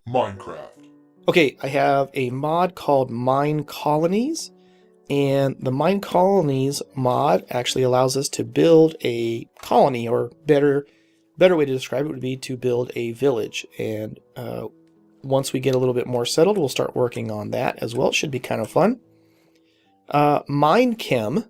Minecraft. Okay, I have a mod called Mine Colonies, and the Mine Colonies mod actually allows us to build a colony, or better way to describe it would be to build a village. And once we get a little bit more settled, we'll start working on that as well. It should be kind of fun. Minechem,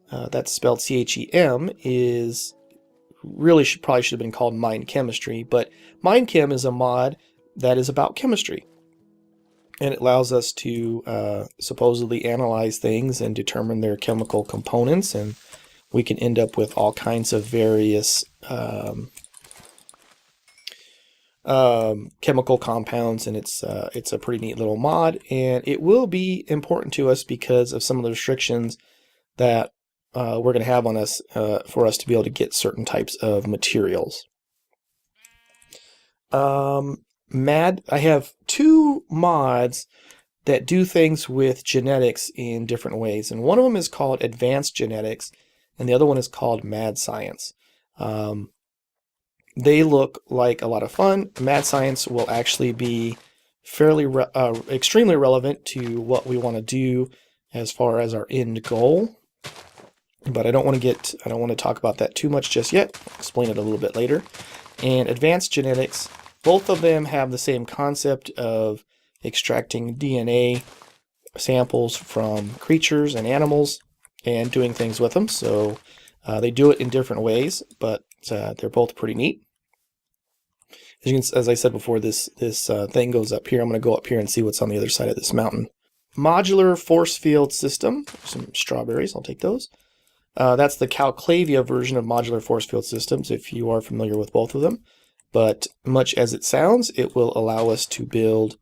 that's spelled C-H-E-M, is really probably should have been called Mine Chemistry, but Minechem is a mod that is about chemistry. And it allows us to supposedly analyze things and determine their chemical components, and we can end up with all kinds of various chemical compounds, and it's a pretty neat little mod, and it will be important to us because of some of the restrictions that we're going to have on us for us to be able to get certain types of materials. I have two mods that do things with genetics in different ways, and one of them is called Advanced Genetics, and the other one is called Mad Science. They look like a lot of fun. Mad Science will actually be fairly extremely relevant to what we want to do as far as our end goal, but I don't want to talk about that too much just yet. I'll explain it a little bit later. And Advanced Genetics, both of them have the same concept of extracting DNA samples from creatures and animals and doing things with them. So they do it in different ways, but they're both pretty neat. As I said before, this thing goes up here. I'm going to go up here and see what's on the other side of this mountain. Modular Forcefield system. Some strawberries. I'll take those. That's the Calclavia version of modular forcefield systems, if you are familiar with both of them. But much as it sounds, it will allow us to build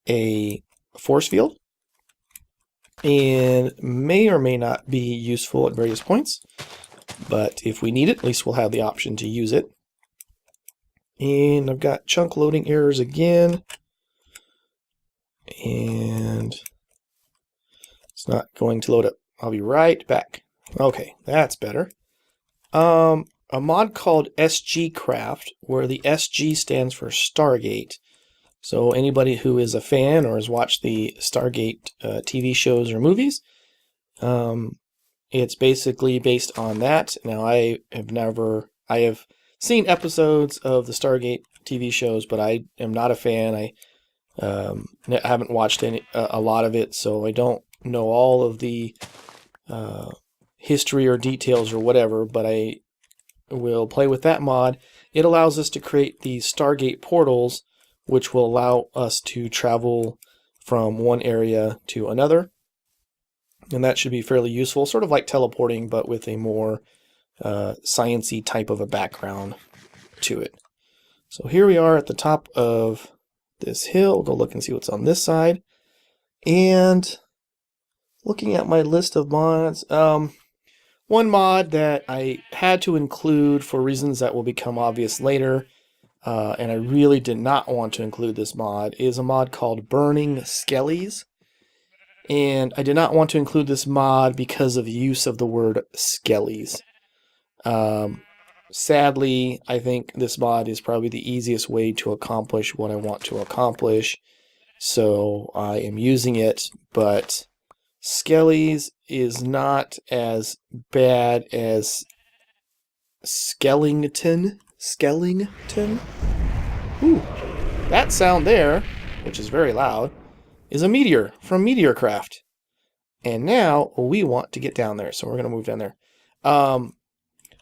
a force field, and may or may not be useful at various points. But if we need it, at least we'll have the option to use it. And I've got chunk loading errors again. And it's not going to load up. I'll be right back. Okay, that's better. A mod called SGCraft, where the SG stands for Stargate. So anybody who is a fan or has watched the Stargate TV shows or movies, it's basically based on that. Now, I have seen episodes of the Stargate TV shows, but I am not a fan. I haven't watched a lot of it, so I don't know all of the history or details or whatever, but I will play with that mod. It allows us to create these Stargate portals, which will allow us to travel from one area to another. And that should be fairly useful, sort of like teleporting, but with a more science-y type of a background to it. So here we are at the top of this hill. We'll go look and see what's on this side. And looking at my list of mods, one mod that I had to include for reasons that will become obvious later, and I really did not want to include this mod, is a mod called Burning Skellys. And I did not want to include this mod because of the use of the word Skellys. Sadly, I think this mod is probably the easiest way to accomplish what I want to accomplish, so I am using it, but Skellys is not as bad as Skellington. Ooh, that sound there, which is very loud, is a meteor from MeteorCraft. And now we want to get down there, so we're going to move down there.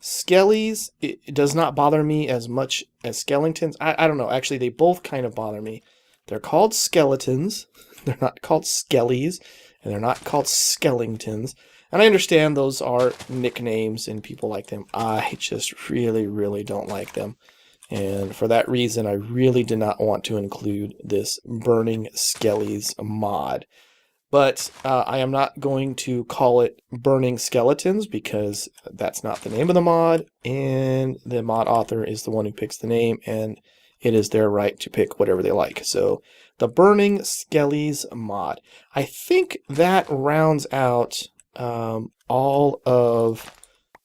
Skellys, it does not bother me as much as Skellingtons. I don't know, actually they both kind of bother me. They're called skeletons, they're not called Skellys, and they're not called Skellingtons. And I understand those are nicknames and people like them. I just really, really don't like them. And for that reason, I really did not want to include this Burning Skellys mod. But I am not going to call it Burning Skeletons because that's not the name of the mod, and the mod author is the one who picks the name, and it is their right to pick whatever they like. So the Burning Skellys mod. I think that rounds out all of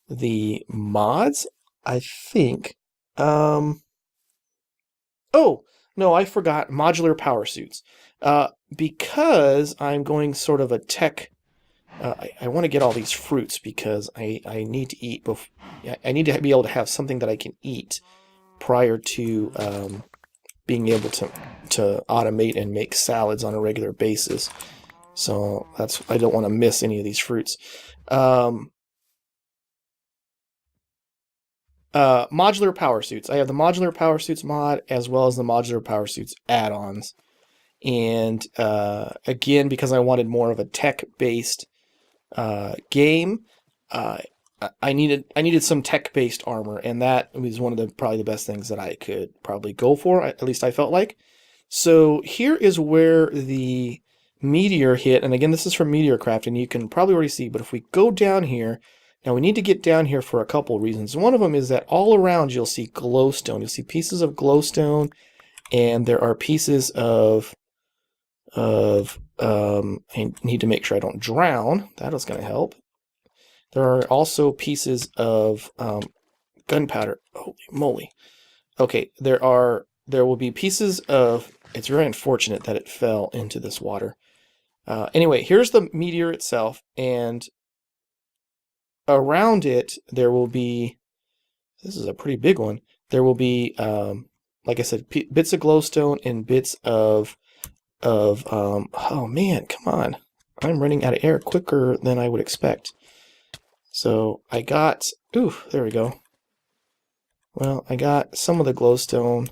the mods. I think Oh, no, I forgot Modular Powersuits. Because I'm going sort of a tech. I want to get all these fruits because I need to eat. I need to be able to have something that I can eat prior to being able to automate and make salads on a regular basis. So I don't want to miss any of these fruits. Modular Powersuits. I have the Modular Powersuits mod as well as the Modular Powersuits add-ons. And again, because I wanted more of a tech-based game, I needed some tech-based armor, and that was one of the probably the best things that I could probably go for. At least I felt like. So here is where the meteor hit, and again, this is from MeteorCraft, and you can probably already see. But if we go down here, now we need to get down here for a couple reasons. One of them is that all around you'll see glowstone. You'll see pieces of glowstone, and there are pieces of I need to make sure I don't drown. That is going to help. There are also pieces of gunpowder. Holy moly. Okay, there will be pieces of... It's very unfortunate that it fell into this water. Anyway, here's the meteor itself, and around it there will be... This is a pretty big one. There will be, like I said, bits of glowstone and bits of oh man, come on. I'm running out of air quicker than I would expect. So I got, ooh, there we go. Well, I got some of the glowstone,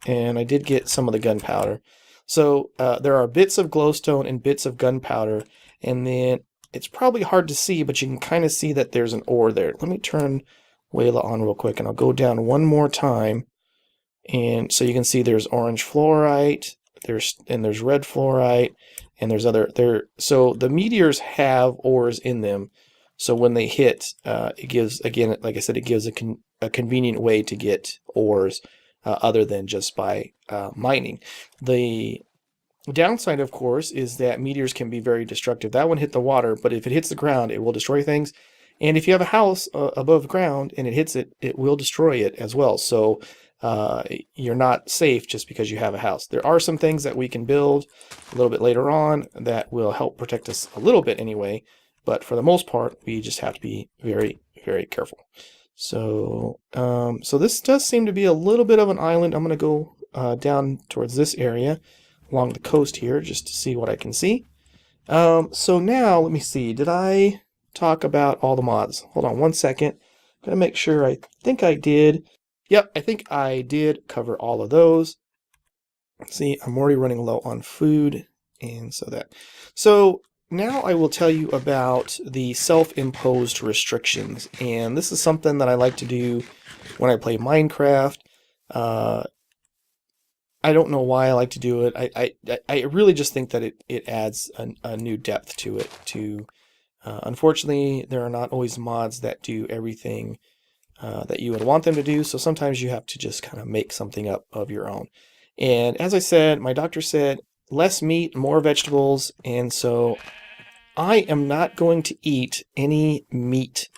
and I did get some of the gunpowder. So there are bits of glowstone and bits of gunpowder, and then it's probably hard to see, but you can kind of see that there's an ore there. Let me turn WAILA on real quick, and I'll go down one more time. And so you can see there's orange fluorite, there's red fluorite, and there's so the meteors have ores in them. So when they hit, it gives, again, like I said, it gives a convenient way to get ores other than just by mining. The downside, of course, is that meteors can be very destructive. That one hit the water, but if it hits the ground, it will destroy things. And if you have a house above ground and it hits it, it will destroy it as well. So you're not safe just because you have a house. There are some things that we can build a little bit later on that will help protect us a little bit anyway, but for the most part, we just have to be very, very careful. So, so this does seem to be a little bit of an island. I'm going to go down towards this area along the coast here just to see what I can see. So now, let me see. Did I talk about all the mods? Hold on one second. I'm going to make sure. I think I did. Yep, I think I did cover all of those. See, I'm already running low on food, and so now I will tell you about the self-imposed restrictions, and this is something that I like to do when I play Minecraft. I don't know why I like to do it. I really just think that it adds a new depth to it. Unfortunately, there are not always mods that do everything that you would want them to do, so sometimes you have to just kind of make something up of your own. And as I said, my doctor said, less meat, more vegetables, and so I am not going to eat any meat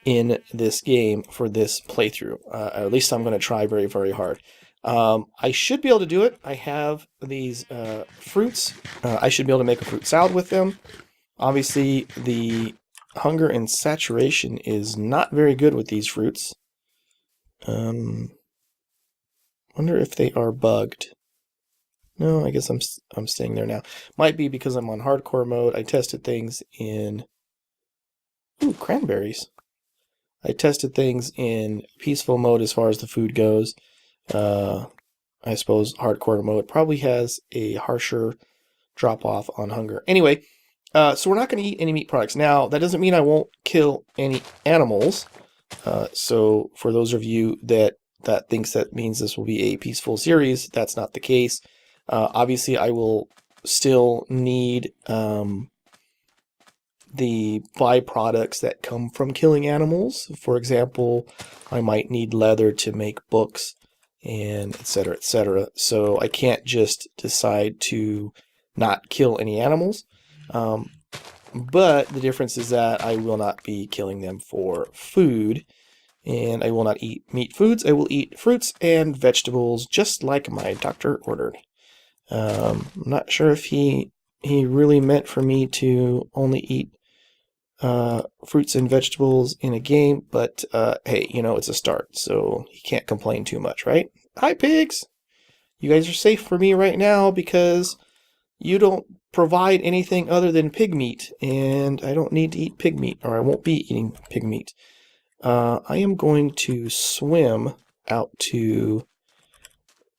in this game for this playthrough. At least I'm going to try very, very hard. I should be able to do it. I have these fruits. I should be able to make a fruit salad with them. Obviously, the hunger and saturation is not very good with these fruits. Wonder if they are bugged. No, I guess I'm staying there now. Might be because I'm on hardcore mode. I tested things in... Ooh, cranberries. I tested things in peaceful mode as far as the food goes. I suppose hardcore mode probably has a harsher drop-off on hunger. Anyway, so we're not going to eat any meat products. Now, that doesn't mean I won't kill any animals. So for those of you that thinks that means this will be a peaceful series, that's not the case. Obviously, I will still need the byproducts that come from killing animals. For example, I might need leather to make books, and etc., etc. So I can't just decide to not kill any animals. But the difference is that I will not be killing them for food. And I will not eat meat foods. I will eat fruits and vegetables, just like my doctor ordered. I'm not sure if he really meant for me to only eat fruits and vegetables in a game, but hey, you know, it's a start, so he can't complain too much, right? Hi, pigs! You guys are safe for me right now because you don't provide anything other than pig meat, and I don't need to eat pig meat, or I won't be eating pig meat. I am going to swim out to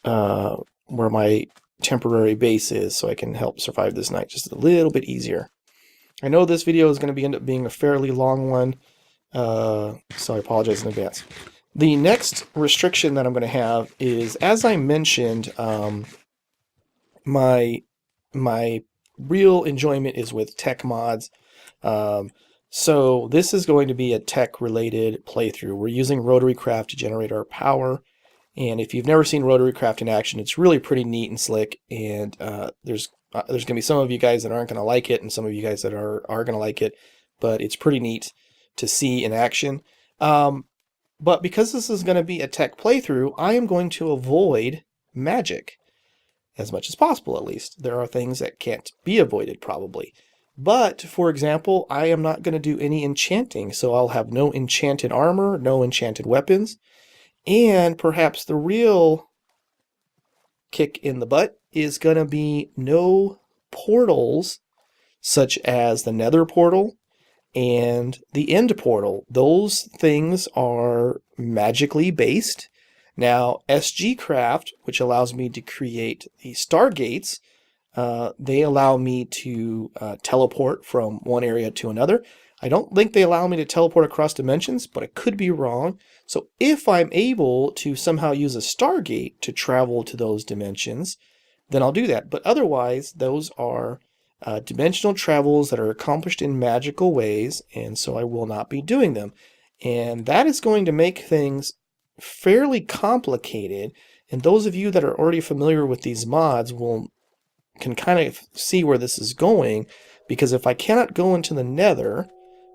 where my temporary base is so I can help survive this night just a little bit easier. I know this video is going to end up being a fairly long one, so I apologize in advance. The next restriction that I'm going to have is, as I mentioned, my real enjoyment is with tech mods. So this is going to be a tech-related playthrough. We're using RotaryCraft to generate our power. And if you've never seen RotaryCraft in action, it's really pretty neat and slick. And there's going to be some of you guys that aren't going to like it, and some of you guys that are going to like it. But it's pretty neat to see in action. But because this is going to be a tech playthrough, I am going to avoid magic as much as possible, at least. There are things that can't be avoided, probably. But, for example, I am not going to do any enchanting, so I'll have no enchanted armor, no enchanted weapons. And perhaps the real kick in the butt is going to be no portals, such as the Nether portal and the End portal. Those things are magically based. Now, SGCraft, which allows me to create the stargates, they allow me to teleport from one area to another. I don't think they allow me to teleport across dimensions, but I could be wrong. So if I'm able to somehow use a Stargate to travel to those dimensions, then I'll do that. But otherwise, those are dimensional travels that are accomplished in magical ways, and so I will not be doing them. And that is going to make things fairly complicated, and those of you that are already familiar with these mods can kind of see where this is going, because if I cannot go into the Nether,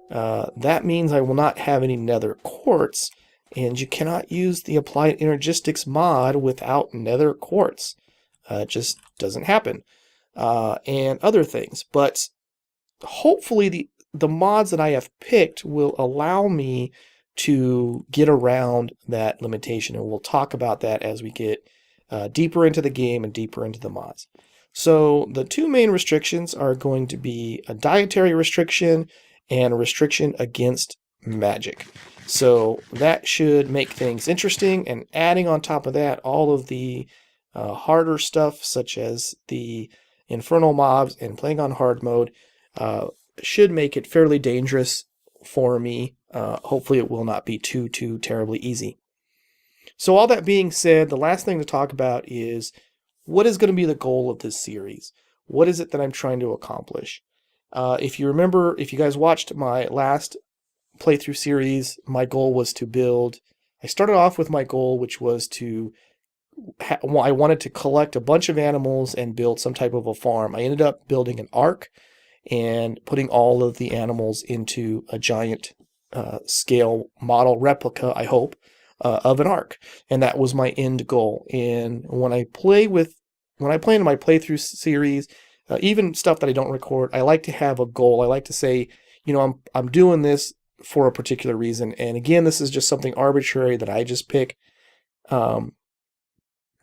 that means I will not have any Nether quartz, and you cannot use the Applied Energistics mod without Nether quartz. It just doesn't happen. And other things. But hopefully the mods that I have picked will allow me to get around that limitation, and we'll talk about that as we get deeper into the game and deeper into the mods. So the two main restrictions are going to be a dietary restriction and a restriction against magic. So that should make things interesting, and adding on top of that all of the harder stuff, such as the Infernal Mods and playing on hard mode, should make it fairly dangerous for me. Hopefully it will not be too terribly easy. So all that being said, the last thing to talk about is what is going to be the goal of this series? What is it that I'm trying to accomplish? If you remember, if you guys watched my last playthrough series, my goal was to build... I started off with my goal, which was to... I wanted to collect a bunch of animals and build some type of a farm. I ended up building an ark and putting all of the animals into a giant scale model replica, I hope, of an ark. And that was my end goal. And when I play into my playthrough series, even stuff that I don't record, I like to have a goal. I like to say, you know, I'm doing this for a particular reason. And again, this is just something arbitrary that I just pick.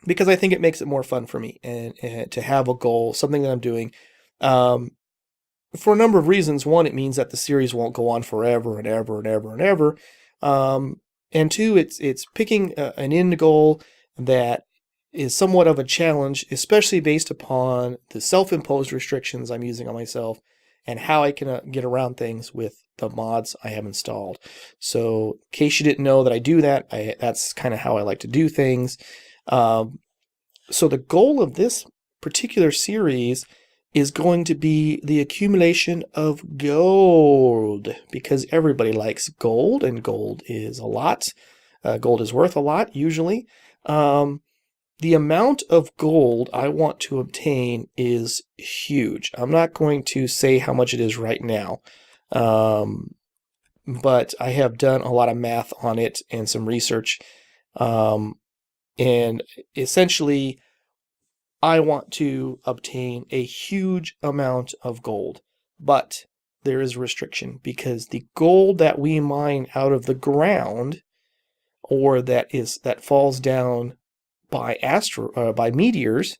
Because I think it makes it more fun for me and to have a goal, something that I'm doing, for a number of reasons. One, it means that the series won't go on forever and ever and ever and ever. And two, it's picking an end goal that is somewhat of a challenge, especially based upon the self-imposed restrictions I'm using on myself and how I can get around things with the mods I have installed. So in case you didn't know that I do that, that's kind of how I like to do things. So the goal of this particular series is going to be the accumulation of gold, because everybody likes gold, and gold is a lot. Gold is worth a lot, usually. The amount of gold I want to obtain is huge. I'm not going to say how much it is right now, but I have done a lot of math on it and some research. And essentially, I want to obtain a huge amount of gold, but there is a restriction because the gold that we mine out of the ground, or that falls down by by meteors,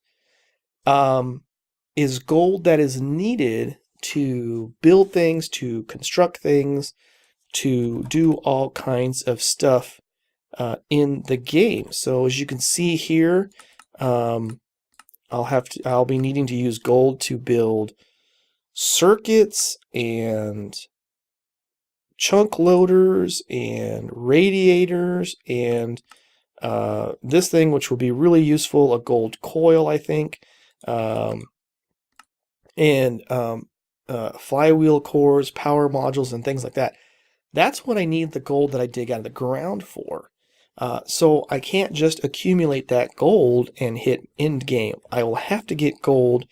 is gold that is needed to build things, to construct things, to do all kinds of stuff in the game. So as you can see here, I'll be needing to use gold to build circuits and chunk loaders and radiators and this thing, which will be really useful, a gold coil, I think, and flywheel cores, power modules, and things like that. That's what I need the gold that I dig out of the ground for. So I can't just accumulate that gold and hit end game. I will have to get gold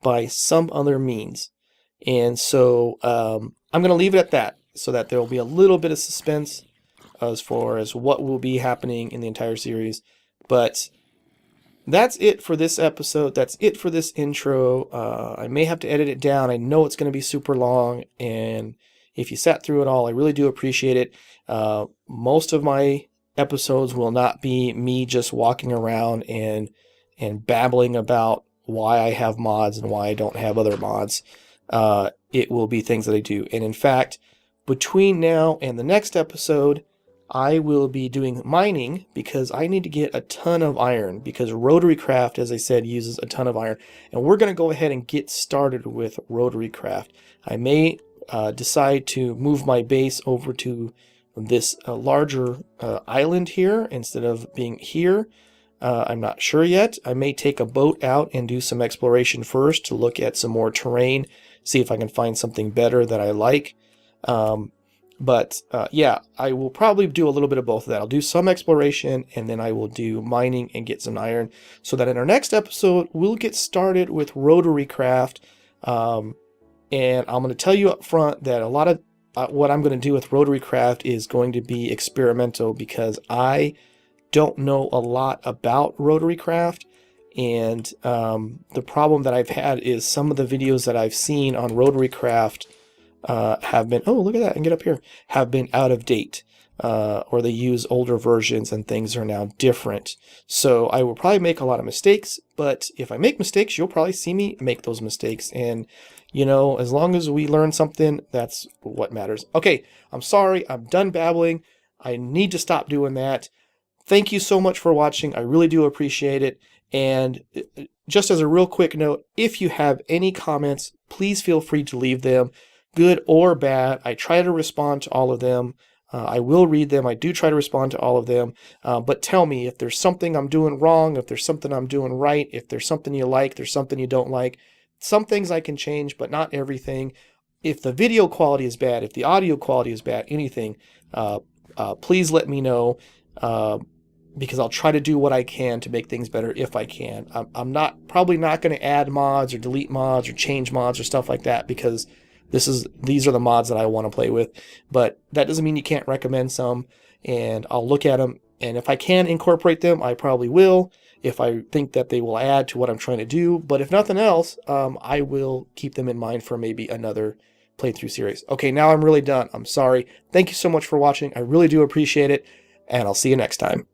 by some other means. And so I'm going to leave it at that so that there will be a little bit of suspense as far as what will be happening in the entire series. But that's it for this episode. That's it for this intro. I may have to edit it down. I know it's going to be super long, and if you sat through it all, I really do appreciate it. Most of my episodes will not be me just walking around and babbling about why I have mods and why I don't have other mods. It will be things that I do. And in fact, between now and the next episode, I will be doing mining because I need to get a ton of iron, because RotaryCraft, as I said, uses a ton of iron. And we're going to go ahead and get started with RotaryCraft. I may decide to move my base over to this larger island here instead of being here. I'm not sure yet. I may take a boat out and do some exploration first to look at some more terrain, see if I can find something better that I like. But yeah, I will probably do a little bit of both of that. I'll do some exploration, and then I will do mining and get some iron, so that in our next episode, we'll get started with RotaryCraft. And I'm going to tell you up front that a lot of what I'm going to do with RotaryCraft is going to be experimental, because I don't know a lot about RotaryCraft. And the problem that I've had is some of the videos that I've seen on RotaryCraft have been, oh, look at that, and get up here, have been out of date, or they use older versions and things are now different. So I will probably make a lot of mistakes, but if I make mistakes, you'll probably see me make those mistakes. And, you know, as long as we learn something, that's what matters. Okay, I'm sorry, I'm done babbling. I need to stop doing that. Thank you so much for watching. I really do appreciate it. And just as a real quick note, if you have any comments, please feel free to leave them, good or bad. I try to respond to all of them. I will read them. I do try to respond to all of them. But tell me if there's something I'm doing wrong, if there's something I'm doing right, if there's something you like, there's something you don't like. Some things I can change, but not everything. If the video quality is bad, if the audio quality is bad, anything, please let me know. Because I'll try to do what I can to make things better if I can. I'm probably not going to add mods or delete mods or change mods or stuff like that, because these are the mods that I want to play with. But that doesn't mean you can't recommend some, and I'll look at them, and if I can incorporate them, I probably will, if I think that they will add to what I'm trying to do. But if nothing else, I will keep them in mind for maybe another playthrough series. Okay, now I'm really done. I'm sorry. Thank you so much for watching. I really do appreciate it, and I'll see you next time.